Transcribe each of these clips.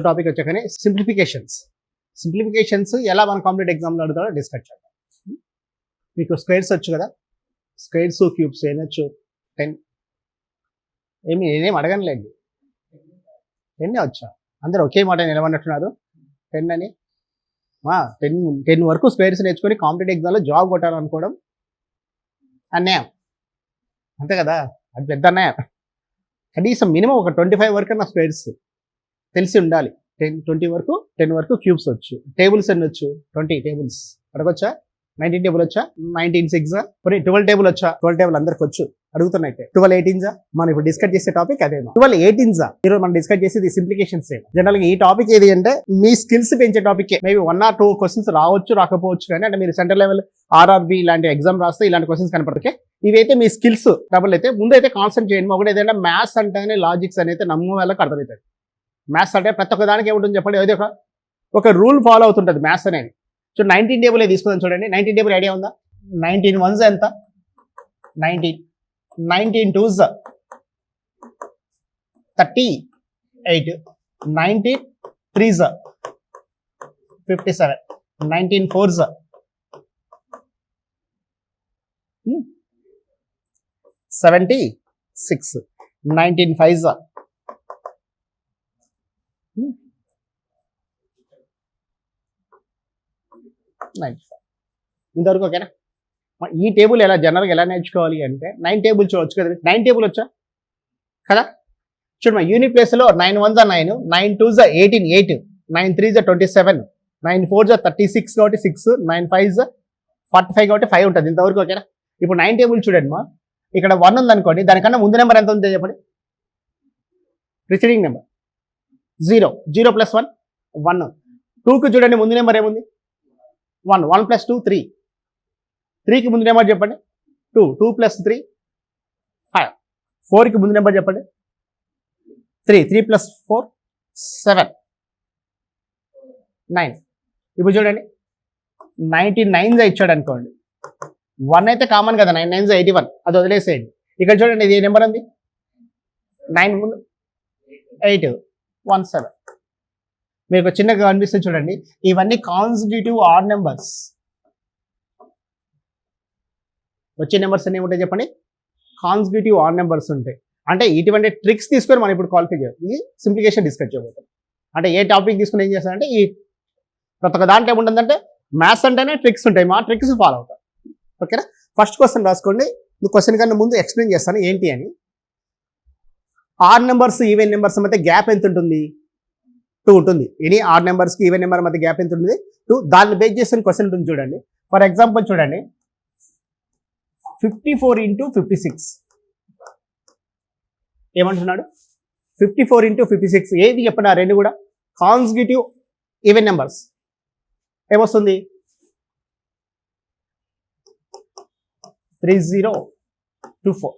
Topic వచ్చాకనే simplifications ఎలా మన competitive ఎగ్జామ్లో అడుగుతారో డిస్కస్ చేద్దాం. మీకు స్క్వేర్స్ వచ్చు కదా, స్క్వేర్స్ క్యూబ్స్ ఏనొచ్చు 10 నేనేం అడగనులేండి, 10 వచ్చా, అందరూ ఒకే మాట నిలబడినట్టున్నారు 10 అని. 10 వరకు స్క్వేర్స్ నేర్చుకొని కాంపిటేటివ్ ఎగ్జామ్లో జాబ్ కొట్టాలనుకోవడం అన్యాయం, అంతే కదా, అది పెద్ద అన్యాయం. కనీసం మినిమం ఒక 25 వరకు అన్న స్క్వేర్స్ తెలిసి ఉండాలి. 10 వరకు క్యూబ్స్ వచ్చు. టేబుల్స్ ఎన్ని వచ్చు? 20 టేబుల్స్ అడగొచ్చా? 19 టేబుల్ వచ్చా? 19 6 కొన్ని 12 టేబుల్ వచ్చా? 12 టేబుల్ అందరికి వచ్చు, అడుగుతున్నైతే 12 18 మనం ఇప్పుడు డిస్కస్ చేసే టాపిక్ అదే. 12 18 ఈరోజు మనం డిస్కస్ చేసేది సింప్లికేషన్స్. జనరల్ గా ఈ టాపిక్ ఏది అంటే మీ స్కిల్స్ పెంచే టాపిక్. మేబీ 1 or 2 క్వశ్చన్స్ రావచ్చు, రాకపోవచ్చు, కానీ అంటే మీరు సెంట్రల్ లెవెల్ ఆర్ఆర్బి ఇలాంటి ఎగ్జామ్ రాస్తే ఇలాంటి క్వశ్చన్స్ కనపడతాయి. ఇవైతే మీ స్కిల్స్ డబుల్ అయితే ముందైతే కాన్సెప్ట్ చేయండి. ఒకటి ఏదైనా మ్యాథ్స్ అంటేనే లాజిక్స్ అనేది నమ్మే వాళ్ళకి అర్థమవుతుంది. మ్యాథ్స్ అంటే ప్రతి ఒక్క దానికి ఏముంటుంది చెప్పండి, ఏదో ఒక రూల్ ఫాలో అవుతుంటుంది మ్యాథ్స్ అనేది. సో 19 టేబుల్ తీసుకుందాం చూడండి. 19 టేబుల్ ఐడియా ఉందా? 19 1s ఎంత? 19 19 2s 38 19 3s 57 19 4s 76 19 5s 95. ఇంతవరకు ఓకేనా? ఈ టేబుల్ జనరల్గా ఎలా నేర్చుకోవాలి అంటే 9 టేబుల్ చూడవచ్చు కదా. 9 టేబుల్ వచ్చా కదా, చూడమ్మా. యూనిట్ ప్లేస్లో 9 1s 9 9 2s 18 8 9 3s 27 9 4s 36 కాబట్టి 6 9 5s 45 కాబట్టి 5 ఉంటుంది. ఇంతవరకు ఓకేనా? ఇప్పుడు 9 టేబుల్ చూడండి మా, ఇక్కడ 1 ఉందనుకోండి, దానికన్నా ముందు నెంబర్ ఎంత ఉందో చెప్పండి. Preceding number 0 0 + 1 1. 2కి చూడండి ముందు నెంబర్ ఏముంది? 1 1 + 2 3. 3కి ముందు నెంబర్ చెప్పండి 2 2 + 3 5. 4కి ముందు నెంబర్ చెప్పండి 3 3 + 4 7 9. ఇప్పుడు చూడండి 99s ఇచ్చాడు అనుకోండి, 1 అయితే కామన్ కదా, 9 9s 81, అది వదిలేసేయండి. ఇక్కడ చూడండి ఇది ఏ నెంబర్ ఉంది? 9 ముందు 8 1 7. మీకు చిన్నగా కనిపిస్తుంది చూడండి, ఇవన్నీ కాన్సిక్యూటివ్ ఆడ్ నెంబర్స్. వచ్చే నెంబర్స్ అన్నీ ఉంటాయి చెప్పండి, కాన్సిక్యూటివ్ ఆడ్ నెంబర్స్ ఉంటాయి. అంటే ఇటువంటి ట్రిక్స్ తీసుకొని మనం ఇప్పుడు క్వాలిఫై చేయాలి. ఇది సింప్లికేషన్ డిస్కస్ చేయబోతాం. అంటే ఏ టాపిక్ తీసుకుని ఏం చేస్తానంటే, ఈ ప్రతి ఒక్క దాంట్లో ఏముంటుందంటే మ్యాథ్స్ అంటేనే ట్రిక్స్ ఉంటాయి, మా ట్రిక్స్ ఫాలో అవుతాం. ఓకేనా? ఫస్ట్ క్వశ్చన్ రాసుకోండి. క్వశ్చన్ కన్నా ముందు ఎక్స్ప్లెయిన్ చేస్తాను ఏంటి అని. ఆడ్ నెంబర్స్ ఈవెన్ నెంబర్స్ మధ్య గ్యాప్ ఎంత ఉంటుంది? 2 ఉంటుంది. ఎనీ ఆడ్ నెంబర్స్కి ఈవెన్ నెంబర్ మధ్య గ్యాప్ ఎంత ఉంటుంది? 2. దాన్ని బేస్ చేసిన క్వశ్చన్ ఉంటుంది చూడండి. ఫర్ ఎగ్జాంపుల్ చూడండి, 54 × 56 ఏమంటున్నాడు? 54 × 56 ఏది చెప్పండి? ఆ రెండు కూడా కాన్సిక్యూటివ్ ఈవెన్ నెంబర్స్. ఏమొస్తుంది? 3024.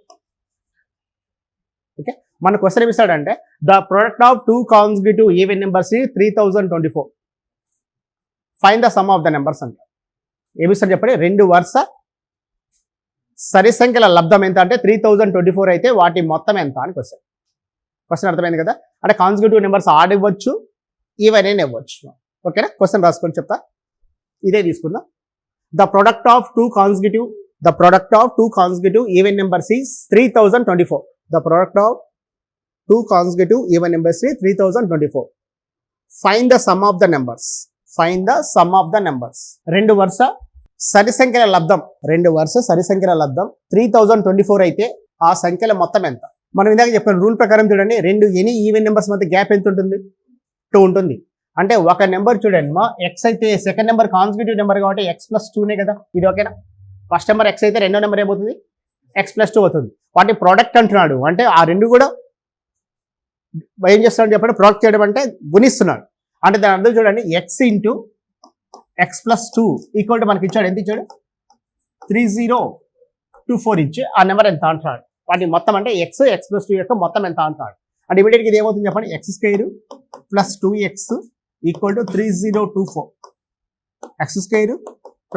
ఓకే, మన క్వశ్చన్ ఏమిస్తాడంటే the product of 2 consecutive even numbers 3024. Find the sum of the numbers అంటే ఏమిస్తాడు చెప్పండి. 2 వరుస సరి సంఖ్యల లబ్ధం ఎంత అంటే 3024 అయితే వాటి మొత్తం ఎంత అని క్వశ్చన్ అర్థమైంది కదా. అంటే కాన్సిక్యూటివ్ నెంబర్స్ ఆడ్ ఇవ్వచ్చు, ఈవెన్ అయినా ఇవ్వచ్చు. ఓకేనా? క్వశ్చన్ రాసుకొని చెప్తా, ఇదే తీసుకుందాం. The product of 2 consecutive even numbers is 3024. The product of 2 consecutive even numbers is 3024. Find the sum of the numbers. రెండు వరుస సరి సంఖ్యల లబ్ధం 3024 అయితే ఆ సంఖ్యల మొత్తం ఎంత? మనం ఇందాక చెప్పిన రూల్ ప్రకారం చూడండి, రెండు ఎనీ ఈవెన్ నెంబర్స్ మధ్య గ్యాప్ ఎంత ఉంటుంది? 2 ఉంటుంది. అంటే ఒక నెంబర్ చూడండి మా, ఎక్స్ అయితే సెకండ్ నెంబర్ కాన్సిక్యూటివ్ నెంబర్ కాబట్టి x + 2నే కదా. ఇది ఓకేనా? ఫస్ట్ నెంబర్ x అయితే రెండో నెంబర్ ఏమవుతుంది? x + 2 అవుతుంది. వాటి ప్రోడక్ట్ అంటున్నాడు, అంటే ఆ రెండు కూడా ఏం చేస్తున్నాడు చెప్పండి, ప్రోడక్ట్ చేయడం అంటే గుణిస్తున్నాడు. అంటే దాని అర్థం చూడండి, x × x + 2 ఈక్వల్ టు మనకి ఇచ్చాడు, ఎంత ఇచ్చాడు? 3024 ఇచ్చి ఆ నెంబర్ ఎంత అంటున్నాడు. వాటి మొత్తం అంటే x + 2 యొక్క మొత్తం ఎంత అంటున్నాడు. అంటే ఇమీడియట్గా ఇది ఏమవుతుంది చెప్పండి, x² + 2x = 3024. x²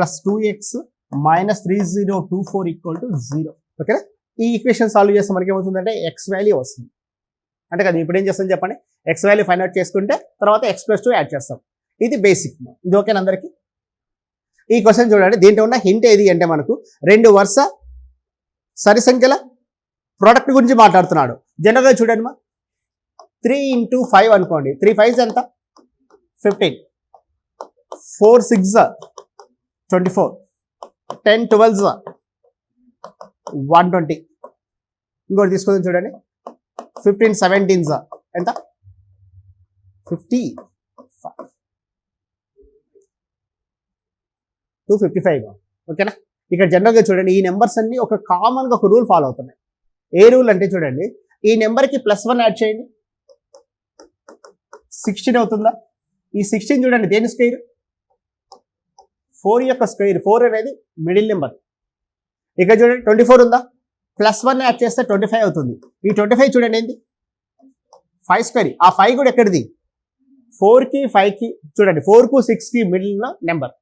+ 2x - 3024 = 0. ఓకేనా? ఈ ఈక్వేషన్ సాల్వ్ చేస్తే మనకి ఏమవుతుందంటే x వాల్యూ వస్తుంది. అంటే కదా ఇప్పుడు ఏం చేస్తాం చెప్పండి, x వాల్యూ ఫైండ్ అవుట్ చేసుకుంటే తర్వాత x+2 యాడ్ చేస్తాం. ఇది బేసిక్. ఇది ఓకేనా అందరికి? ఈ క్వశ్చన్ చూడండి, దీంట్లో ఉన్న హింట్ ఏది అంటే మనకు 2 వరుస సరి సంఖ్యల ప్రోడక్ట్ గురించి మాట్లాడుతున్నాడు. జనరల్గా చూడండి మా 3 × 5 అనుకోండి, 3 5s ఎంత 15, 4 6s 24, 10 12s 120. ఇంకోటి తీసుకుందాం చూడండి, 15 17s ఎంత 55, 255. ఓకేనా? ఇక్కడ జనరల్గా చూడండి, ఈ నెంబర్స్ అన్ని ఒక కామన్గా ఒక రూల్ ఫాలో అవుతున్నాయి. ఏ రూల్ అంటే చూడండి, ఈ నెంబర్కి +1 యాడ్ చేయండి, 16 అవుతుందా? ఈ 16 చూడండి దేని స్క్వేర్? 4 యొక్క స్క్వేర్. 4 అనేది మిడిల్ నెంబర్. ఇక్కడ చూడండి 24 ఉందా? +1 యాడ్ చేస్తే 25 అవుతుంది. ఈ 25 చూడండి ఏంటి? 5 స్క్వేర్. ఆ 5 కూడా ఎక్కడిది? 4కి 5కి చూడండి, 4కు 6కి మిడిల్ నెంబర్.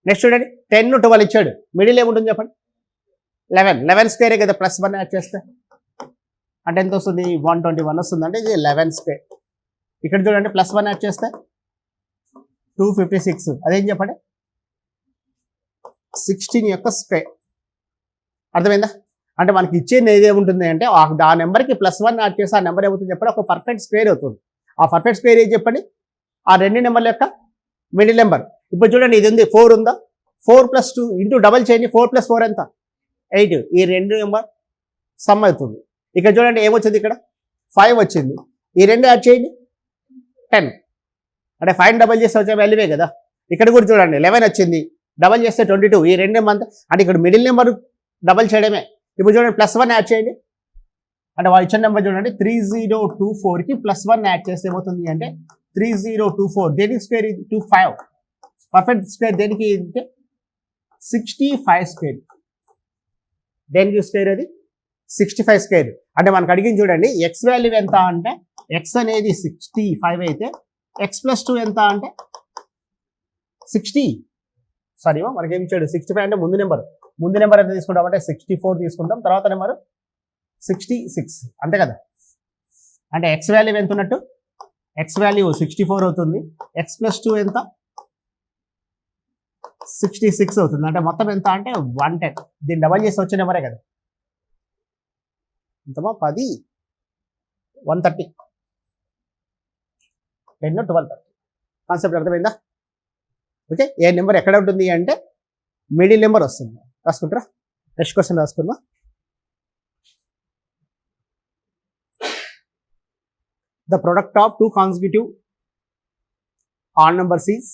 నెక్స్ట్ చూడండి 10 12 ఇచ్చాడు, మిడిల్ ఏముంటుంది చెప్పండి? 11 స్క్వేరే కదా, +1 యాడ్ చేస్తే అంటే ఎంత వస్తుంది? 121 వస్తుంది. అంటే ఇది 11 స్క్వేర్. ఇక్కడ చూడండి +1 యాడ్ చేస్తే 256. అదేం చెప్పండి? 16 యొక్క స్క్వేర్. అర్థమైందా? అంటే మనకి ఇచ్చేది ఏదేముంటుంది అంటే ఆ నెంబర్కి +1 యాడ్ చేస్తే ఆ నెంబర్ ఏమవుతుంది చెప్పండి? ఒక పర్ఫెక్ట్ స్క్వేర్ అవుతుంది. ఆ పర్ఫెక్ట్ స్క్వేర్ ఏది చెప్పండి? ఆ 2 నెంబర్ల యొక్క మిడిల్ నెంబర్. ఇప్పుడు చూడండి ఇది ఉంది, 4 ఉందా? 4 + 2 ఇంటూ డబల్ చేయండి, 4 + 4 ఎంత 8. ఈ 2 నెంబర్ సమ్ అవుతుంది. ఇక్కడ చూడండి ఏమొచ్చింది? ఇక్కడ 5 వచ్చింది. ఈ 2 యాడ్ చేయండి 10. అంటే 5 డబల్ చేస్తే వచ్చే వాల్యూవే కదా. ఇక్కడ కూడా చూడండి 11 వచ్చింది, డబల్ చేస్తే 22. ఈ 2 నెంబర్ అంటే ఇక్కడ మిడిల్ నెంబర్ డబల్ చేయడమే. ఇప్పుడు చూడండి +1 యాడ్ చేయండి, అంటే వాళ్ళు ఇచ్చిన నెంబర్ చూడండి 3024కి +1 యాడ్ చేస్తే ఏమవుతుంది అంటే 3024. దేనికి స్క్వేర్? 25. పర్ఫెక్ట్ స్క్వేర్ దేనికి అంటే 65 స్క్వేర్. దేనికి స్క్వేర్? అది 65 స్క్వేర్. అంటే మనకు అడిగింది చూడండి, ఎక్స్ వాల్యూ ఎంత అంటే ఎక్స్ అనేది 65 అయితే x+2 ఎంత అంటే 60. సారీ మనకి ఏమి ఇచ్చాడు? 65 అంటే ముందు నెంబర్ ఎంత తీసుకుంటాం అంటే 64 తీసుకుంటాం, తర్వాత నెంబర్ 66 అంతే కదా. అంటే ఎక్స్ వాల్యూ ఎంత ఉన్నట్టు? ఎక్స్ వాల్యూ 64 అవుతుంది, x+2 ఎంత 66 అవుతుంది. అంటే మొత్తం ఎంత అంటే 110. దీన్ని డబల్ చేసి వచ్చే నెంబరే కదా. ఎంతమా? 10 130, 10 12 30. కాన్సెప్ట్ అర్థమైందా? ఓకే. ఏ నెంబర్ ఎక్కడ ఉంటుంది అంటే మిడిల్ నెంబర్ వస్తుంది. రాసుకుంటారా? నెక్స్ట్ క్వశ్చన్ రాసుకుందాం. The product of two consecutive odd numbers is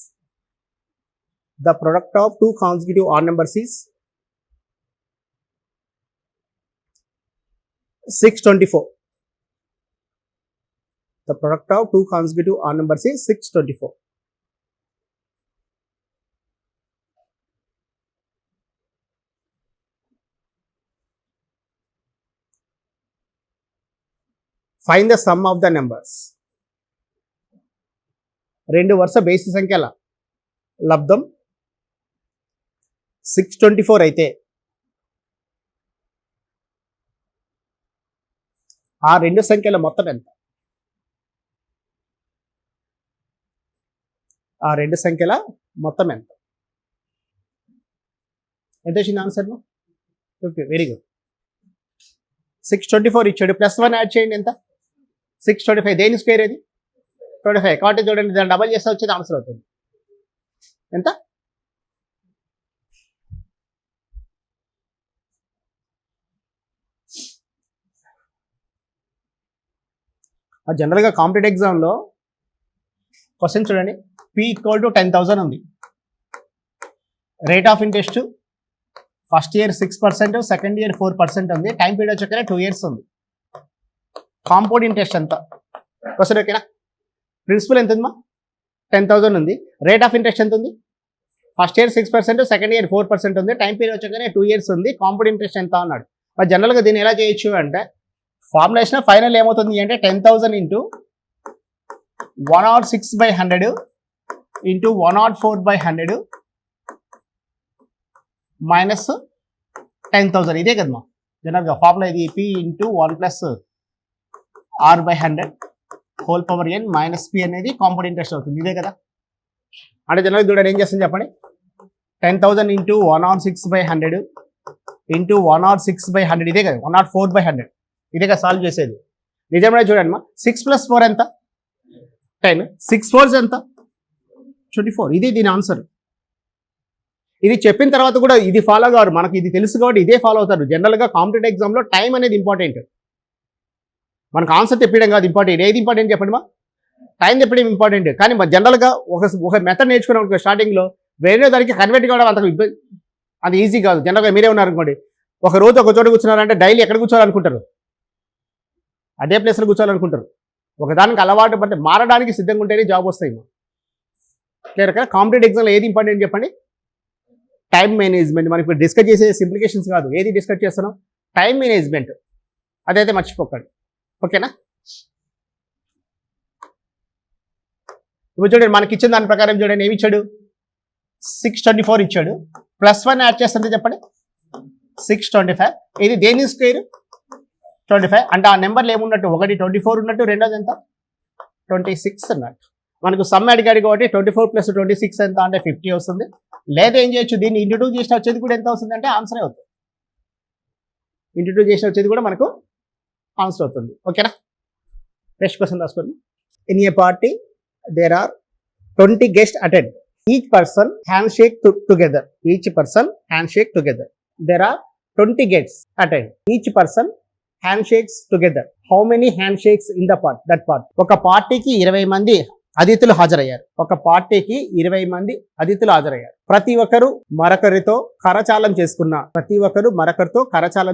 624. The product of two consecutive odd numbers is 624. Find the sum of the numbers. 2 వరుస బేసి సంఖ్యల లబ్ధం 624 అయితే ఆ 2 సంఖ్యల మొత్తం ఎంత? ఆ 2 సంఖ్యల మొత్తం ఎంత? ఎంత వచ్చింది ఆన్సర్? Okay, very good. 624 ఇచ్చాడు, +1 యాడ్ చేయండి ఎంత? 625. దేని స్క్వేర్ అది? 25. కాబట్టి చూడండి దాన్ని డబల్ చేస్తే వచ్చేది ఆన్సర్ అవుతుంది ఎంత? జనరల్గా కాంపిటేటివ్ ఎగ్జామ్లో క్వశ్చన్ చూడండి, P = 10,000 ఉంది. Rate of interest first year 6%, second year 4% ఉంది. టైం పీరియడ్ వచ్చాక 2 years ఉంది. కాంపౌండ్ ఇంట్రెస్ట్ ఎంత? క్వశ్చన్ ఓకేనా? ప్రిన్సిపల్ ఎంత ఉందమ్మా? 10,000 ఉంది. రేట్ ఆఫ్ ఇంట్రెస్ట్ ఎంత ఉంది? ఫస్ట్ ఇయర్ 6%, సెకండ్ ఇయర్ 4% ఉంది. టైం పీరియడ్ వచ్చాకనే 2 years ఉంది. కాంపౌండ్ ఇంట్రెస్ట్ ఎంత అన్నాడు. మరి జనరల్గా దీన్ని ఎలా చేయొచ్చు అంటే ఫార్ములేషన్ ఫైనల్ ఏమవుతుంది అంటే 10,000 ఇంటూ 106/100 ఇంటూ 104/100 మైనస్ 10,000. ఇదే కదమ్మా జనరల్గా ఫార్ములా. ఇది P × 1 + R/100 whole power n minus p అనేది కాంపౌండ్ ఇంట్రెస్ట్ అవుతుంది. ఇదే కదా. అంటే జనరల్గా చూడండి ఏం చేస్తుంది చెప్పండి. 10,000 ఇంటూ 106/100 ఇంటూ 106/100 ఇదే కదా, 104/100 ఇదే కదా సాల్వ్ చేసేది. నిజమే చూడండి మా 6 + 4 ఎంత 10, 6 4 ఎంత 24. ఇది దీని ఆన్సర్. ఇది చెప్పిన తర్వాత కూడా ఇది ఫాలో కాదు, మనకి ఇది తెలుసు కాబట్టి ఇదే ఫాలో అవుతారు. జనరల్గా కాంపిటేటివ్ ఎగ్జామ్లో టైం అనేది ఇంపార్టెంట్, మనకు ఆన్సర్ తెప్పడం కాదు ఇంపార్టెంట్. ఏది ఇంపార్టెంట్ చెప్పండి మా, టైం తెప్పడం ఇంపార్టెంట్. కానీ జనరల్గా ఒక మెథడ్ నేర్చుకున్న స్టార్టింగ్లో వేరే దానికి కన్వర్ట్ కావడం అంత అది ఈజీ కాదు. జనరల్గా మీరే ఉన్నారనుకోండి, ఒక రోజు ఒక చోట కూర్చున్నారంటే డైలీ ఎక్కడ కూర్చోవాలనుకుంటారు, అదే ప్లేస్లో కూర్చోవాలనుకుంటారు. ఒకదానికి అలవాటు పడితే మారడానికి సిద్ధంగా ఉంటేనే జాబ్ వస్తాయి. క్లియర్ కదా. కాంపిటేటివ్ ఎగ్జామ్లో ఏది ఇంపార్టెంట్ చెప్పండి, టైం మేనేజ్మెంట్. మనం ఇప్పుడు డిస్కస్ చేసే సింప్లికేషన్స్ కాదు, ఏది డిస్కస్ చేస్తున్నాం, టైం మేనేజ్మెంట్. అదైతే మర్చిపోకండి, ఓకేనా. ఇప్పుడు చూడండి మనకి ఇచ్చిన దాని ప్రకారం చూడండి ఏమి ఇచ్చాడు, 624 ఇచ్చాడు. +1 యాడ్ చేస్తుంటే చెప్పండి 625. ఇది దేని స్క్వేర్ 25. అంటే ఆ నెంబర్లు ఏమున్నట్టు, ఒకటి 24 ఉన్నట్టు, రెండోది ఎంత 26 అన్నట్టు. మనకు సమ్ అడిగాడు కాబట్టి 24 + 26 ఎంత అంటే 50 వస్తుంది. లేదా ఏం చేయొచ్చు, దీన్ని ఇంటూ 2 చేసి వచ్చేది కూడా ఎంత వస్తుంది అంటే ఆన్సరే అవుతుంది. ఇంటూ 2 చేసి వచ్చేది కూడా మనకు ఆన్సర్ అవుతుంది, ఓకేనా. నెక్స్ట్ క్వశ్చన్ రాసుకోండి. In a party there are 20 guests attend. Each person handshake together. Each person handshake together. There are 20 guests attend. Each person handshakes together. How many handshakes in the part? That part. ఒక పార్టీకి 20 మంది అతిథులు హాజరయ్యారు. ఒక పార్టీకి 20 మంది అతిథులు హాజరయ్యారు. ప్రతి ఒక్కరు మరొకరితో కరచాలం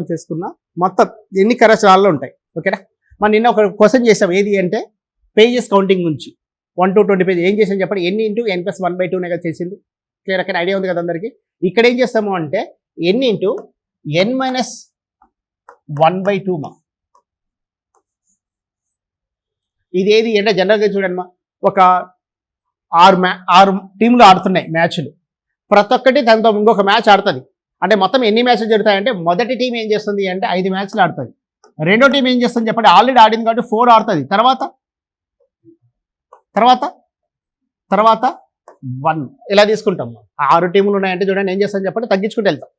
చేసుకున్న, మొత్తం ఎన్ని కరచాలాలు ఉంటాయి, ఓకేనా. మనం నిన్న ఒక క్వశ్చన్ చేసాం, ఏది అంటే పేజెస్ కౌంటింగ్ నుంచి 1 to 20 పేజ్. ఏం చేసాం చెప్పండి, n ఇంటూ n + 1/2 కదా చేసింది. క్లియర్ అక్కడ ఐడియా ఉంది కదా అందరికి. ఇక్కడ ఏం చేస్తాము అంటే n ఇంటూ n - 1/2 మా. ఇది ఏది అంటే జనరల్గా చూడండి మా, ఒక 6 టీంలు ఆడుతున్నాయి మ్యాచ్లు. ప్రతి ఒక్కటి దాంతో ఇంకొక మ్యాచ్ ఆడుతుంది. అంటే మొత్తం ఎన్ని మ్యాచ్లు జరుగుతాయంటే మొదటి టీం ఏం చేస్తుంది అంటే 5 మ్యాచ్లు ఆడుతుంది. రెండో టీం ఏం చేస్తుంది చెప్పండి, ఆల్రెడీ ఆడింది కాబట్టి 4 ఆడుతుంది. తర్వాత 1 ఇలా తీసుకుంటాం. 6 టీములు ఉన్నాయంటే చూడండి ఏం చేస్తాం చెప్పండి, తగ్గించుకుంటూ వెళ్తాం.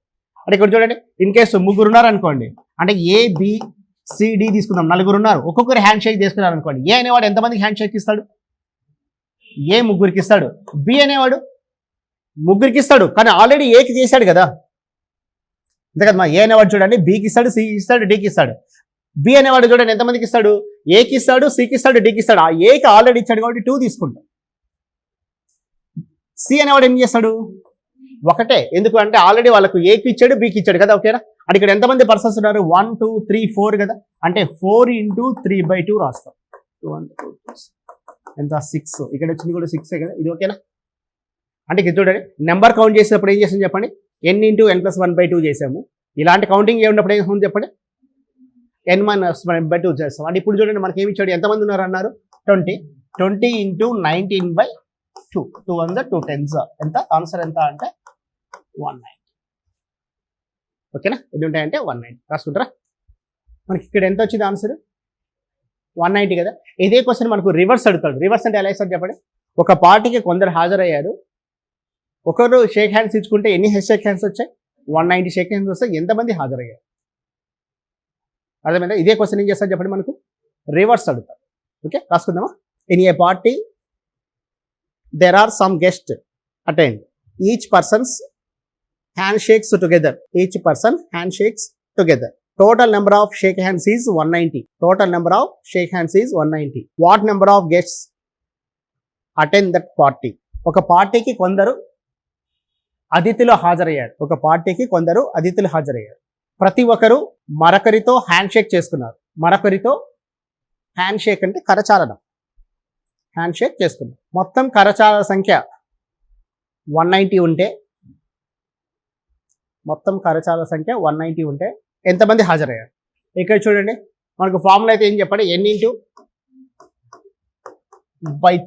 అంటే ఇక్కడ చూడండి ఇన్ కేసు 3 ఉన్నారనుకోండి, అంటే ABCD తీసుకుందాం, 4 ఉన్నారు, ఒక్కొక్కరు హ్యాండ్ షేక్ చేసుకున్నారు అనుకోండి. ఏ అనేవాడు ఎంతమందికి హ్యాండ్ షేక్ ఇస్తాడు, ఏ 3 ఇస్తాడు, బి అనేవాడు 3 ఇస్తాడు. కానీ ఆల్రెడీ ఏకి చేశాడు కదా, అంతే కదా. ఏ అనేవాడు చూడండి బికి ఇస్తాడు, సికి ఇస్తాడు, డికి ఇస్తాడు. బి అనేవాడు చూడండి ఎంతమందికి ఇస్తాడు, ఏకి ఇస్తాడు, సికి ఇస్తాడు, డికి ఇస్తాడు. ఆ ఏకి ఆల్రెడీ ఇచ్చాడు కాబట్టి 2 తీసుకుంటాం. సి అనేవాడు ఏం చేస్తాడు, ఒకటే. ఎందుకు అంటే ఆల్రెడీ వాళ్ళకు ఏకి ఇచ్చాడు, బికి ఇచ్చాడు కదా, ఓకేనా. అంటే ఇక్కడ ఎంతమంది పర్సన్స్ ఉన్నారు, 1 2 3 4 కదా. అంటే 4 × 3/2 రాస్తాం. 2 ఎంత 6, ఇక్కడ వచ్చింది కూడా 6 కదా, ఇది ఓకేనా. అంటే ఇక్కడ చూడండి నెంబర్ కౌంట్ చేసేటప్పుడు ఏం చేసాం చెప్పండి, n ఇంటూ n + 1/2 చేసాము. ఇలాంటి కౌంటింగ్ ఏమున్నప్పుడు ఏం చెప్పండి, n - 1/2 చేస్తాం. అంటే ఇప్పుడు చూడండి మనకి ఏమి ఇచ్చాడు, ఎంతమంది ఉన్నారు అన్నారు 20. 20 × 19/2, 2 1 2 10 ఎంత ఆన్సర్ ఎంత అంటే 190. ఓకేనా. ఎన్ని ఉంటాయంటే 190 రాసుకుంటారా. మనకి ఇక్కడ ఎంత వచ్చింది ఆన్సర్ 190 కదా. ఇదే క్వశ్చన్ మనకు రివర్స్ అడుగుతాడు. రివర్స్ అంటే ఎలా ఇస్తాడు చెప్పండి, ఒక పార్టీకి కొందరు హాజరయ్యారు, ఒకరు షేక్ హ్యాండ్స్ ఇచ్చుకుంటే ఎన్ని షేక్ హ్యాండ్స్ వచ్చాయి, 190 షేక్ హ్యాండ్స్ వస్తాయి. ఎంతమంది హాజరయ్యారు, అర్థమైందా. ఇదే క్వశ్చన్ ఏం చేస్తాడు చెప్పండి, మనకు రివర్స్ అడుగుతాడు. ఓకే రాసుకుందామా. In a party there are some guests attend. Each person's handshakes together. Each person handshakes together. Total number of shake hands is 190. Total number of shake hands is 190. What number of guests attend that party? ఒక పార్టీకి కొందరు అతిథులు హాజరయ్యారు. ప్రతి ఒక్కరు మరొకరితో hand shake చేసుకున్నారు. మరొకరితో hand shake అంటే కరచాలనం, హ్యాండ్ షేక్ చేసుకున్నాం. మొత్తం కరచాలన సంఖ్య 190 ఉంటే ఎంతమంది హాజరయ్యారు. ఇక్కడ చూడండి మనకు ఫార్ములా అయితే ఏం చెప్పండి, n ×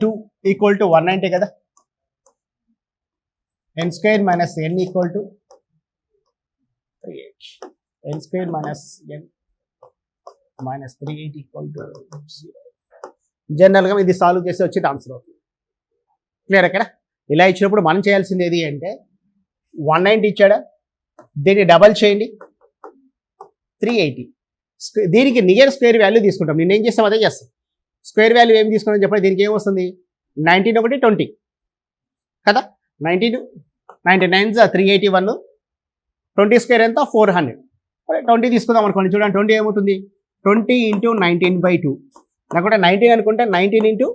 2 = 190 కదా. n² - n = 380. n² - n - 380 = 0. జనరల్గా ఇది సాల్వ్ చేసి వచ్చి ఆన్సర్ అవుతుంది. క్లియర్ అక్కడ? ఇలా ఇచ్చినప్పుడు మనం చేయాల్సింది ఏది అంటే 190 ఇచ్చాడా, దీన్ని డబల్ చేయండి 380. దీనికి నియర్ స్క్వేర్ వాల్యూ తీసుకుంటాం. నేను ఏం చేస్తాం అదే చేస్తాం. స్క్వేర్ వాల్యూ ఏం తీసుకున్నాం చెప్పండి. దీనికి ఏమొస్తుంది 19 ఒకటి 20 కదా. 99 381, 20 స్క్వేర్ ఎంత 400. 20 తీసుకుందాం అనుకోండి. చూడండి 20 ఏమవుతుంది 20 × 19/2, లేకుంటే 19 అనుకుంటే 19 ×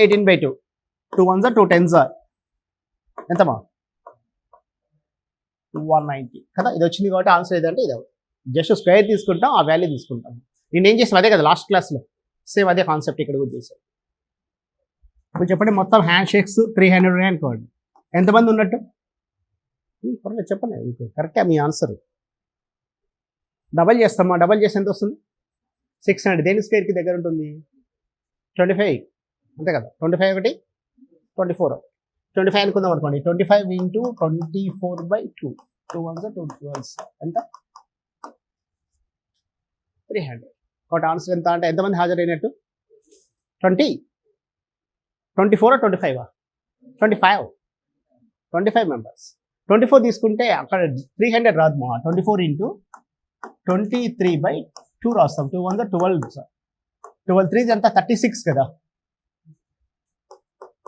18/2. 2 1s 2 10s ఎంతమా 190 కదా. ఇది వచ్చింది కాబట్టి ఆన్సర్ ఏదంటే ఇది. జస్ట్ స్క్వేర్ తీసుకుంటాం, ఆ వాల్యూ తీసుకుంటాం. నేను ఏం చేస్తాం అదే కదా లాస్ట్ క్లాస్లో సేమ్ అదే కాన్సెప్ట్ ఇక్కడ కూడా చేశాను. ఇప్పుడు చెప్పండి మొత్తం హ్యాండ్ షేక్స్ 300 అనుకోండి. ఎంతమంది ఉన్నట్టు పర్లేదు చెప్పండి. కరెక్టే మీ ఆన్సర్. డబల్ చేస్తామా, డబల్ చేస్తే ఎంత వస్తుంది 600. దేని స్క్వేర్కి దగ్గర ఉంటుంది 25 అంతే కదా. 25 ఒకటి 24, 25 అనుకుందాం అనుకోండి. 25 × 24/2, 2 1s 2 12s ఎంత 300. కాబట్టి ఆన్సర్ ఎంత అంటే ఎంతమంది హాజరైనట్టు 20, 24 25 25 మెంబర్స్. 24 తీసుకుంటే అక్కడ 300 రాదు మా. 24 × 23/2 రాస్తాం. 2 1s 12, 12 3s ఎంత 36 కదా.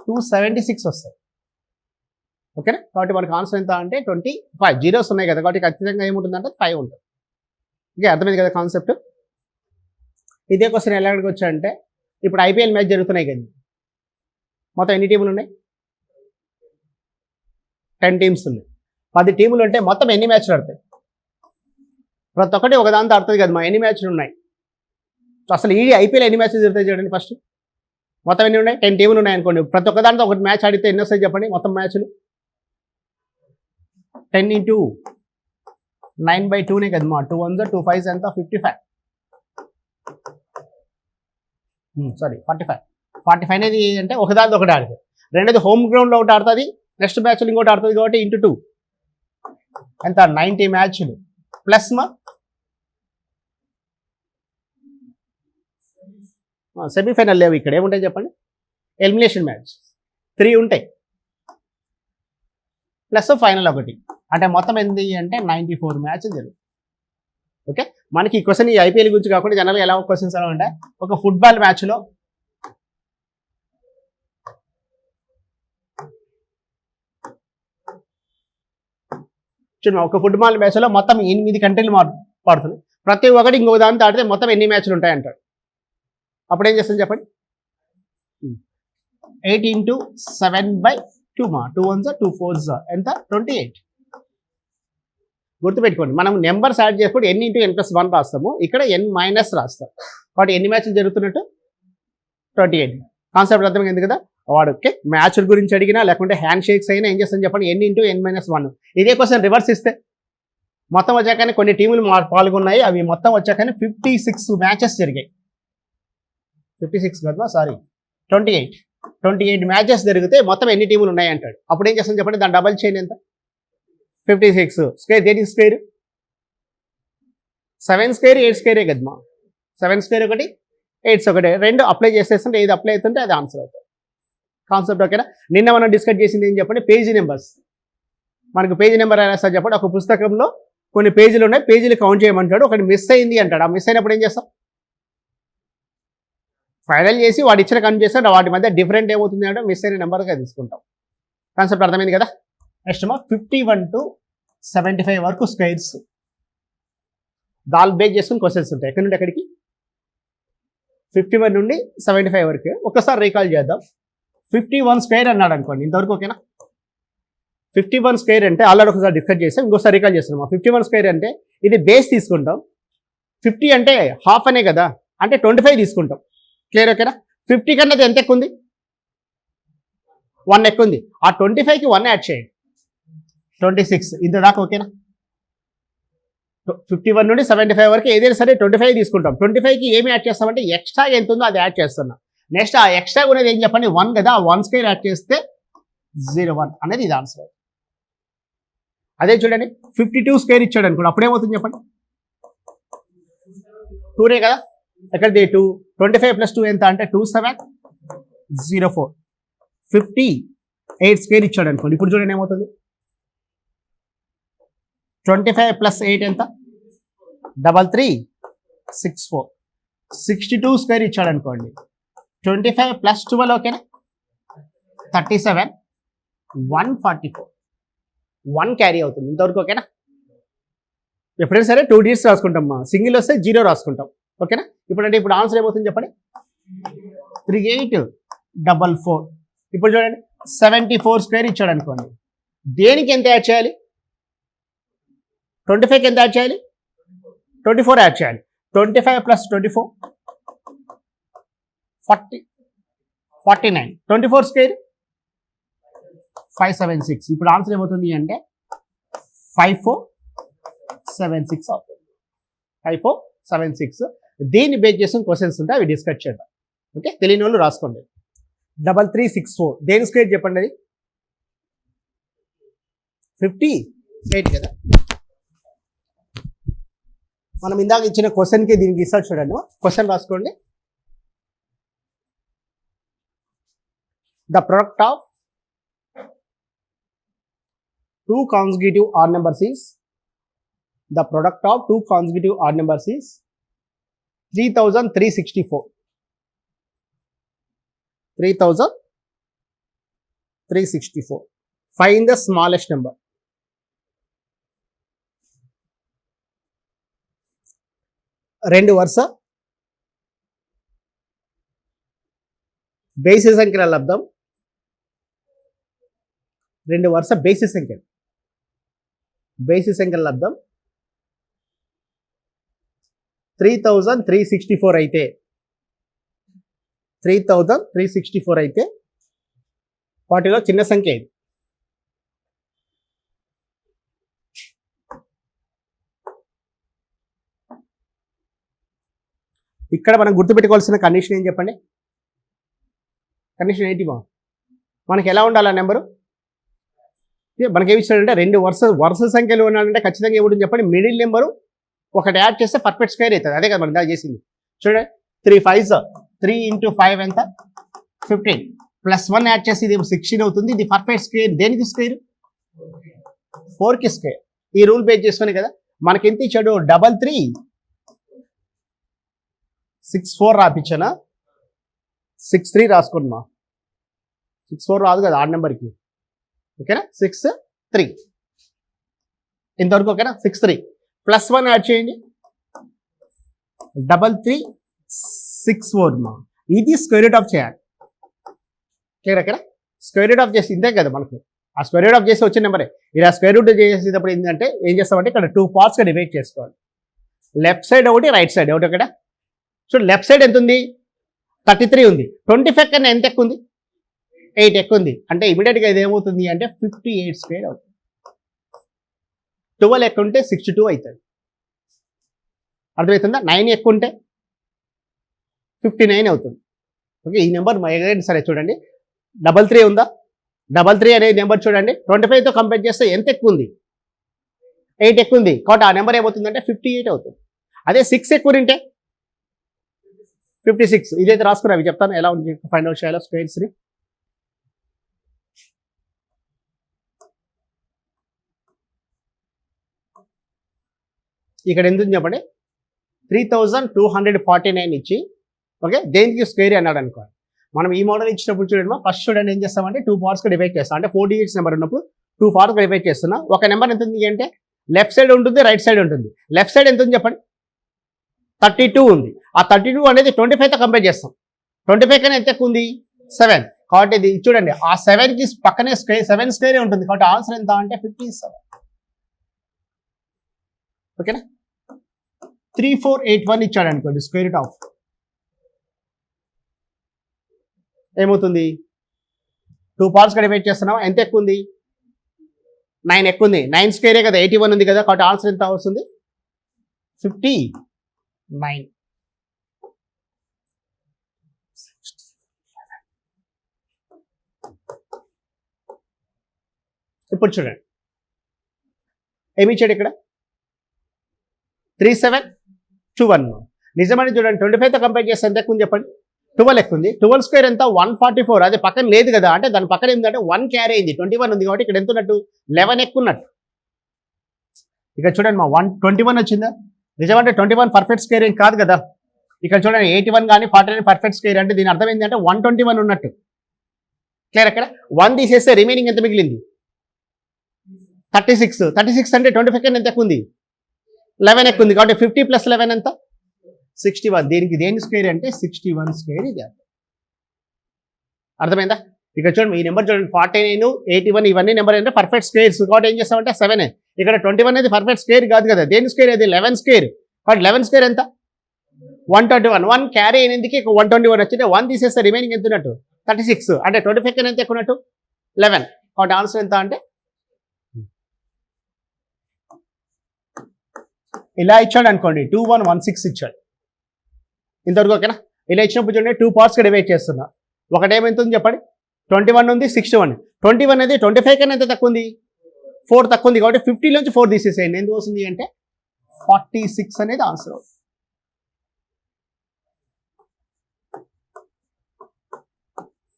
276 వస్తాయి. ఓకేనా. కాబట్టి మనకు ఆన్సర్ ఎంత అంటే 25. జీరోస్ ఉన్నాయి కదా కాబట్టి ఖచ్చితంగా ఏముంటుందంటే 5 ఉంటుంది. ఓకే అర్థమైంది కదా కాన్సెప్ట్. ఇదే క్వశ్చన్ ఎలా అడగొచ్చు అంటే ఇప్పుడు ఐపీఎల్ మ్యాచ్ జరుగుతున్నాయి కదా. మొత్తం ఎన్ని టీములు ఉన్నాయి 10 టీమ్స్ ఉన్నాయి. 10 టీములు ఉంటే మొత్తం ఎన్ని మ్యాచ్లు ఆడతాయి. ప్రతి ఒక్కటి ఒకదాంతో ఆడుతుంది కదా. మా ఎన్ని మ్యాచ్లు ఉన్నాయి. సో అసలు ఈ ఐపీఎల్ ఎన్ని మ్యాచ్లు జరుగుతాయి చూడండి. ఫస్ట్ మొత్తం ఎన్ని ఉన్నాయి 10 టీములు ఉన్నాయి అనుకోండి. ప్రతి ఒక్క దాంట్లో ఒకటి మ్యాచ్ ఆడితే ఎన్ని వస్తాయి చెప్పండి మొత్తం మ్యాచ్లు. 10 × 9/2 కదా మా. 2 1s 2 5s ఎంత 55. సారీ 45 అనేది అంటే ఒకదాంతో ఒకటి ఆడుతుంది. రెండోది హోమ్ గ్రౌండ్లో ఒకటి ఆడుతుంది, నెక్స్ట్ మ్యాచ్లు ఇంకోటి ఆడుతుంది కాబట్టి × 2 ఎంత 90 మ్యాచ్లు ప్లస్ మా సెమీఫైనల్ లేవు. ఇక్కడ ఏముంటాయి చెప్పండి ఎలిమినేషన్ మ్యాచ్ 3 ఉంటాయి ప్లస్ ఫైనల్ ఒకటి. అంటే మొత్తం ఏంటి అంటే 94 మ్యాచ్లు జరుగుతాయి. ఓకే మనకి ఈ క్వశ్చన్ ఈ ఐపీఎల్ గురించి కాకుండా జనరల్గా ఎలా క్వశ్చన్స్ ఎలా ఉంటాయి. ఒక ఫుట్బాల్ మ్యాచ్లో చూడండి, ఒక ఫుట్బాల్ మ్యాచ్లో మొత్తం 8 కంట్రీలు పాడుతుంది. ప్రతి ఒక్కటి ఇంకొక దాంతో ఆడితే మొత్తం ఎన్ని మ్యాచ్లు ఉంటాయి అంటాడు. అప్పుడు ఏం చేస్తాం చెప్పండి 8 × 7/2 మా. 2 1s 2 4s ఎంత 28. గుర్తుపెట్టుకోండి మనం నెంబర్స్ యాడ్ చేసుకుంటే n × n+1 రాస్తాము. ఇక్కడ n- రాస్తాం. కాబట్టి ఎన్ని మ్యాచ్లు జరుగుతున్నట్టు 28. కాన్సెప్ట్ అర్థమైంది కదా. వాడు ఓకే మ్యాచ్ల గురించి అడిగినా లేకుంటే హ్యాండ్ షేక్స్ అయినా ఏం చేస్తాను చెప్పండి n × n-1. ఇదే క్వశ్చన్ రివర్స్ ఇస్తే మొత్తం వచ్చాకనే కొన్ని టీములు పాల్గొన్నాయి. అవి మొత్తం వచ్చాకనే 56 మ్యాచెస్ జరిగాయి. 56 కదా సారీ 28 మ్యాచెస్ జరిగితే మొత్తం ఎన్ని టీములు ఉన్నాయి అంటాడు. అప్పుడు ఏం చేస్తాను చెప్పండి దాని డబల్ చేయండి ఎంత 56 స్క్వేర్. దేనికి స్క్వేర్ 7 స్క్వేర్ 8 స్క్వేరే కదమ్మా. 7 స్క్వేర్ ఒకటి 8 ఒకటి రెండు అప్లై చేసేస్తుంటే ఏది అప్లై అవుతుంటే అది ఆన్సర్ అవుతుంది. కాన్సెప్ట్ ఓకేనా. నిన్న మనం డిస్కస్ చేసింది ఏం చెప్పండి పేజీ నెంబర్స్. మనకు పేజీ నెంబర్ అయినా సార్ చెప్పండి. ఒక పుస్తకంలో కొన్ని పేజీలు ఉన్నాయి, పేజీలు కౌంట్ చేయమంటాడు. ఒకటి మిస్ అయింది అంటాడు. ఆ మిస్ అయినప్పుడు ఏం చేస్తాం ఫైనల్ చేసి వాడు ఇచ్చిన కౌంట్ చేస్తాడు. వాటి మధ్య డిఫరెంట్ ఏమవుతుంది అంటే మిస్ అయిన నెంబర్గా తీసుకుంటాం. కాన్సెప్ట్ అర్థమైంది కదా. నెక్స్ట్ 51 to 75 వరకు స్క్వేర్స్ దాల్ బేక్ చేసుకుని క్వశ్చన్స్ ఉంటాయి. ఎక్కడి నుండి ఎక్కడికి 51 నుండి 75 వరకు. ఒకసారి రీకాల్ చేద్దాం. 51 స్క్వేర్ అన్నాడు అనుకోండి ఇంతవరకు ఓకేనా. 51 స్క్వేర్ అంటే ఆల్రెడీ ఒకసారి డిస్కస్ చేసాం, ఇంకోసారి రీకాల్ చేస్తున్నాం. 51 స్క్వేర్ అంటే ఇది బేస్ తీసుకుంటాం. 50 అంటే హాఫ్ అనే కదా అంటే 25 తీసుకుంటాం. క్లియర్ ఓకేనా. 50 కన్నా ఎంత ఎక్కువ ఉంది 1 ఎక్కువ ఉంది. ఆ 25కి 1 యాడ్ చేయండి 26 ఇంత దాకా ఓకేనా. 51 నుండి 75 వరకు ఏదైనా సరే 25 తీసుకుంటాం. 25కి ఏమి యాడ్ చేస్తామంటే ఎక్స్ట్రా ఎంత ఉందో అది యాడ్ చేస్తున్నాం. నెక్స్ట్ ఆ ఎక్స్ట్రా ఉన్నది ఏం చెప్పండి 1 కదా. 1 స్క్వేర్ యాడ్ చేస్తే 01 అనేది ఇది ఆన్సర్. అదే చూడండి 52 స్క్వేర్ ఇచ్చాడు అనుకోండి అప్పుడు ఏమవుతుంది చెప్పండి 2 కదా. ఎక్కడిది 2, 25 ప్లస్ 2 ఎంత అంటే 2704. 58 స్క్వేర్ ఇచ్చాడు అనుకోండి. ఇప్పుడు చూడండి ఏమవుతుంది, 25 ప్లస్ 8 ఎంత 3364. 62 స్క్వేర్ ఇచ్చాడు అనుకోండి. 25 ప్లస్ 12 ఓకేనా 37 144. 1 క్యారీ అవుతుంది ఇంతవరకు ఓకేనా. ఎప్పుడైనా సరే 2 digits రాసుకుంటాం, సింగిల్ వస్తే 0 రాసుకుంటాం ఓకేనా. ఇప్పుడు ఆన్సర్ ఏమవుతుంది చెప్పండి, 3844. ఇప్పుడు చూడండి 74 స్క్వేర్ ఇచ్చాడు అనుకోండి. దేనికి ఎంత యాడ్ చేయాలి, 25కి ఎంత యాడ్ చేయాలి, 24 యాడ్ చేయాలి. 25 ప్లస్ 24 49. 24 స్క్వేర్ 576. ఇప్పుడు ఆన్సర్ ఏమవుతుంది అంటే 5476 అవుతుంది. 5476. దీన్ని బేస్ చేసిన క్వశ్చన్స్ ఉంటాయి, అవి డిస్కస్ చేద్దాం ఓకే. తెలియని వాళ్ళు రాసుకోండి. 3364 దేని స్క్వేర్ చెప్పండి, అది 58 కదా. మనం ఇందాక ఇచ్చిన క్వశ్చన్కి దీనికి ఇస్తారు చూడండి, క్వశ్చన్ రాసుకోండి. The product of 2 consecutive odd numbers is, the product of 2 consecutive odd numbers is 3364. 3364. Find the smallest number. రెండు వరుస బేసి సంఖ్యల లబ్దం, రెండు వరుస బేసి సంఖ్యల లబ్దం 3364 అయితే 3364 అయితే వాటిలో చిన్న సంఖ్య ఇది. ఇక్కడ మనం గుర్తుపెట్టుకోవాల్సిన కండిషన్ ఏం చెప్పండి, కండిషన్ ఏంటి మనకి ఎలా ఉండాలి ఆ నెంబరు, మనకి ఏమి ఇచ్చాడంటే రెండు వరుస సంఖ్యలు ఉన్నాడంటే ఖచ్చితంగా ఏముంటుంది చెప్పండి, మిడిల్ నెంబరు ఒకటి యాడ్ చేస్తే పర్ఫెక్ట్ స్క్వేర్ అవుతుంది. అదే కదా మనం దాకా చేసింది చూడండి. 3 5 3 × 5 ఎంత 15 ప్లస్ 1 యాడ్ చేసి ఇది 16 అవుతుంది. ఇది పర్ఫెక్ట్ స్క్వేర్. దేనికి స్క్వేర్, 4కి స్క్వేర్. ఈ రూల్ బేస్ చేసుకుని కదా మనకి ఎంత ఇచ్చాడు, 3364 రాపించానా, 63 రాసుకున్నా. 64 రాదు కదా ఆడ్ నెంబర్కి ఓకేనా. 63 ఇంతవరకు ఓకేనా. 63 ప్లస్ 1 యాడ్ చేయండి 3364 ఇది స్క్వేర్ రూట్ ఆఫ్ చేయాలి క్లియర్. అక్కడ స్క్వేర్ రూట్ ఆఫ్ చేసి ఇంతే కదా మనకు, ఆ స్క్వేర్ రూట్ ఆఫ్ చేసి వచ్చిన నెంబరే. ఇలా స్క్వేర్ రూట్ చేసేటప్పుడు ఏంటంటే ఏం చేస్తామంటే ఇక్కడ 2 పార్ట్స్గా డివైడ్ చేసుకోవాలి. లెఫ్ట్ సైడ్ ఒకటి, రైట్ సైడ్ ఒకటి. అక్కడ సో లెఫ్ట్ సైడ్ ఎంత ఉంది, 33 ఉంది. 25 కన్నా ఎంత ఎక్కువ ఉంది, 8 ఎక్కువ ఉంది. అంటే ఇమీడియట్గా ఇది ఏమవుతుంది అంటే 58 స్క్వేర్ అవుతుంది. 12 ఎక్కువ ఉంటే 62 అవుతుంది. అర్థమవుతుందా. 9 ఎక్కువ ఉంటే 59 అవుతుంది ఓకే. ఈ నెంబర్ సరే చూడండి, 33 ఉందా, 33 అనే నెంబర్ చూడండి 25తో కంపేర్ చేస్తే ఎంత ఎక్కువ ఉంది, 8 ఎక్కువ ఉంది. కాబట్టి ఆ నెంబర్ ఏమవుతుందంటే 58 అవుతుంది. అదే 6 ఎక్కువ ఉంటే 56. ఇదైతే రాసుకుని అవి చెప్తాను ఎలా ఉంది ఫైండ్ అవుట్ చేయాలో స్క్వేర్స్ని. ఇక్కడ ఎంత ఉంది చెప్పండి, 3249 ఇచ్చి ఓకే దేనికి స్క్వేర్ అన్నాడు అనుకోండి. మనం ఈ మోడల్ ఇచ్చినప్పుడు చూడండి, ఫస్ట్ చూడండి ఏం చేస్తామంటే 2 పార్ట్స్గా డివైడ్ చేస్తాం. అంటే 4 digits నెంబర్ ఉన్నప్పుడు 2 పార్ట్స్గా డివైడ్ చేస్తున్నా. ఒక నెంబర్ ఎంత ఉంది అంటే లెఫ్ట్ సైడ్ ఉంటుంది, రైట్ సైడ్ ఉంటుంది. లెఫ్ట్ సైడ్ ఎంత ఉంది చెప్పండి, 32 ఉంది. ఆ 32 అనేది 25తో కంపేర్ చేస్తాం. 25 కన్నా ఎంత ఎక్కువ ఉంది, 7. కాబట్టి ఇది చూడండి ఆ 7కి పక్కనే స్క్వేర్ 7 స్క్వేరే ఉంటుంది. కాబట్టి ఆన్సర్ ఎంత అంటే 57 ఓకేనా. 3481 ఇచ్చాడు అనుకోండి, స్క్వేర్ రూట్ ఆఫ్ ఏమవుతుంది, 2 పార్ట్స్గా డివైడ్ చేస్తున్నాం. ఎంత ఎక్కువ ఉంది, 9 ఎక్కువ ఉంది. 9 స్క్వేరే కదా, 81 ఉంది కదా. కాబట్టి ఆన్సర్ ఎంత వస్తుంది, 59. ఇప్పుడు చూడండి ఏమి ఇచ్చాడు ఇక్కడ, 3721. నిజమని చూడండి 25తో కంపేర్ చేస్తే ఎంత ఎక్కువ ఉంది చెప్పండి 12 ఎక్కువ ఉంది 12 స్క్వేర్ ఎంత 144 అది పక్కన లేదు కదా అంటే దాని పక్కన ఏంటంటే 1 క్యారీ అయింది 21 ఉంది కాబట్టి ఇక్కడ ఎంత ఉన్నట్టు 11 ఎక్కువ ఉన్నట్టు ఇక్కడ చూడండి మా 21 వచ్చిందా నిజమంటే 21 పర్ఫెక్ట్ స్క్వేర్ ఏం కాదు కదా ఇక్కడ చూడండి 81 కానీ 49 పర్ఫెక్ట్ స్క్వేర్ అంటే దీని అర్థం ఏంటంటే 121 ఉన్నట్టు క్లియర్ అక్కడ 1 తీసేస్తే రిమైనింగ్ ఎంత మిగిలింది 36 అంటే 25 కన్నా ఎంత ఎక్కువ ఉంది 11 ఎక్కువ ఉంది కాబట్టి 50 + 11 ఎంత 61 దీనికి దేని స్క్వేర్ అంటే 61 స్క్వేర్ ఇది అర్థమైందా ఇక్కడ చూడండి ఈ నెంబర్ చూడండి 49 81 ఇవన్నీ నెంబర్ అంటే పర్ఫెక్ట్ స్క్వేర్స్ కాబట్టి ఏం చేస్తామంటే 7 ఇక్కడ 21 అనేది పర్ఫెక్ట్ స్క్వేర్ కాదు కదా దేని స్క్వేర్ అది 11 స్క్వేర్ కాబట్టి 11 స్క్వేర్ ఎంత 121 1 క్యారీ అయినందుకు 121 వచ్చింది 1 తీసేస్తే రిమైనింగ్ ఎంత ఉన్నట్టు 36 అంటే 25 కన్నా ఎంత ఎక్కువ ఉన్నట్టు 11 కాబట్టి ఆన్సర్ ఎంత అంటే ఇలా ఇచ్చాడు అనుకోండి 2116 ఇచ్చాడు ఇంతవరకు ఓకేనా ఇలా ఇచ్చినప్పుడు చూడండి 2 పార్ట్స్గా డివైడ్ చేస్తున్నా ఒకటేమైంది చెప్పండి 21 ఉంది 61 21 అనేది 25 కన్నా ఎంత తక్కువ ఉంది 4 తక్కువ ఉంది కాబట్టి 50 నుంచి 4 తీసేసేయండి ఎందుకు వస్తుంది అంటే 46 అనేది ఆన్సర్ అవుతుంది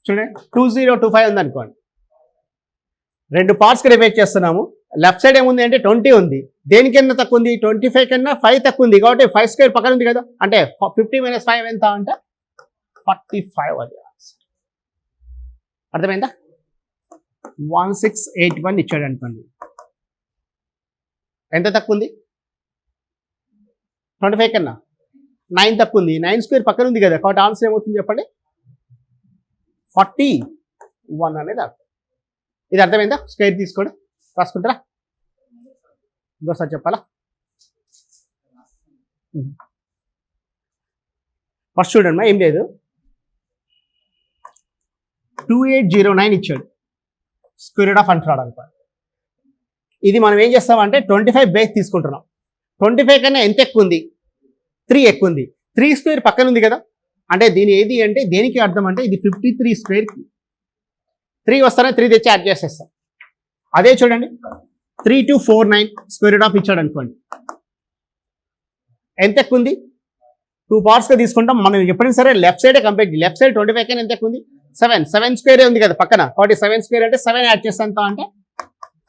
చూడండి 2025 ఉంది అనుకోండి 2 పార్ట్స్కి డివైడ్ చేస్తున్నాము లెఫ్ట్ సైడ్ ఏముంది అంటే 20 ఉంది దేనికి ఎంత తక్కువ ఉంది 25 కన్నా 5 తక్కువ ఉంది కాబట్టి 5 స్క్వేర్ పక్కన ఉంది కదా అంటే 50 - 5 ఎంత అంటే 45 అది అర్థమైందా 1681 ఇచ్చాడు అనుకోండి ఎంత తక్కువ ఉంది 25 కన్నా 9 తక్కువ ఉంది 9 స్క్వేర్ పక్కన ఉంది కదా కాబట్టి ఆన్సర్ ఏమవుతుంది చెప్పండి 41 అనేది అర్థం ఇది అర్థమైందా స్క్వేర్ తీసుకోండి రాసుకుంటారా ఇంకోసారి చెప్పాలా ఫస్ట్ చూడండి ఏం లేదు 2809 ఇచ్చాడు స్క్వేర్ రూట్ ఆఫ్ అంటున్నాడు అనుకో ఇది మనం ఏం చేస్తామంటే 25 బేస్ తీసుకుంటున్నాం 25 కన్నా ఎంత ఎక్కువ ఉంది 3 ఎక్కువ ఉంది 3 స్క్వేర్ పక్కన ఉంది కదా అంటే దీని ఏది అంటే దేనికి అర్థం అంటే ఇది 53 స్క్వేర్కి 3 వస్తానే 3 తెచ్చి యాడ్ చేసేస్తాం అదే చూడండి 3249 స్క్వేర్ రూట్ ఆఫ్ ఇచ్చాడు అనుకోండి ఎంత ఎక్కువ ఉంది 2 పార్ట్స్గా తీసుకుంటాం మనం ఎప్పుడైనా సరే లెఫ్ట్ సైడే కంపేర్ లెఫ్ట్ సైడ్ 25 కన్నా ఎంత ఎక్కువ ఉంది 7 స్క్వేర్ ఉంది కదా పక్కన కాబట్టి 7 స్క్వేర్ అంటే 7 యాడ్ చేస్తాంత అంటే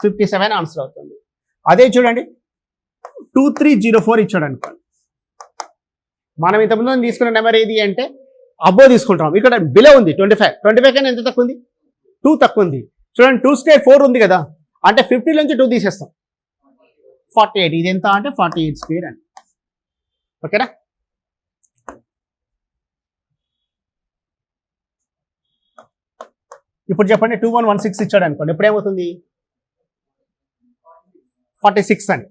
57 ఆన్సర్ అవుతుంది అదే చూడండి 2304 ఇచ్చాడు అనుకోండి మనం ఇంతకుముందు తీసుకున్న నెంబర్ ఏది అంటే అబ్బో తీసుకుంటాం ఇక్కడ బిలో ఉంది 25 కన్నా ఎంత తక్కువ ఉంది 2 తక్కువ ఉంది చూడండి 2 స్క్వేర్ 4 ఉంది కదా అంటే 50 నుంచి 2 తీసేస్తాం 48 ఇది ఎంత అంటే 48 స్క్వేర్ అండి ఓకేనా ఇప్పుడు చెప్పండి 2116 ఇచ్చాడు అనుకోండి ఇప్పుడు ఏమవుతుంది 46 అండి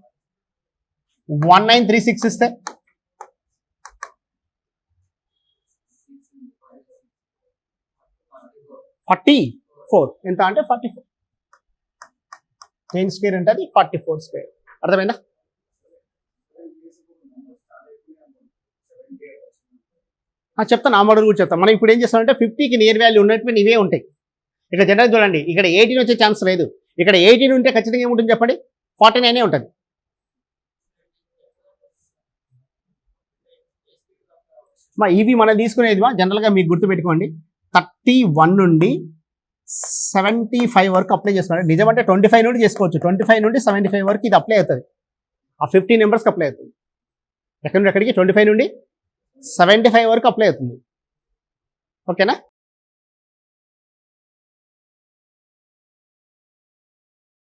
1936 ఇస్తే 44 ఎంత అంటే 44 10 స్క్వేర్ అంటే అది 44 స్క్వేర్ అర్థమైందా చెప్తాను ఆ మోడల్ కూడా చెప్తాను మనం ఇప్పుడు ఏం చేస్తామంటే 50కి నియర్ వాల్యూ ఉన్నటువంటి ఇవే ఉంటాయి ఇక్కడ జనరల్ చూడండి ఇక్కడ 18 వచ్చే ఛాన్స్ లేదు ఇక్కడ 18 ఉంటే ఖచ్చితంగా ఏముంటుంది చెప్పండి 49 ఉంటుంది ఇవి మనం తీసుకునేది జనరల్గా మీకు గుర్తుపెట్టుకోండి 31 నుండి 75 వరకు అప్లై చేసుకోండి నిజమంటే 25 నుండి చేసుకోవచ్చు 25 నుండి 75 వరకు ఇది అప్లై అవుతుంది ఆ 50 నెంబర్స్కి అప్లై అవుతుంది ఎక్కడి నుండి ఎక్కడికి 25 నుండి 75 వరకు అప్లై అవుతుంది ఓకేనా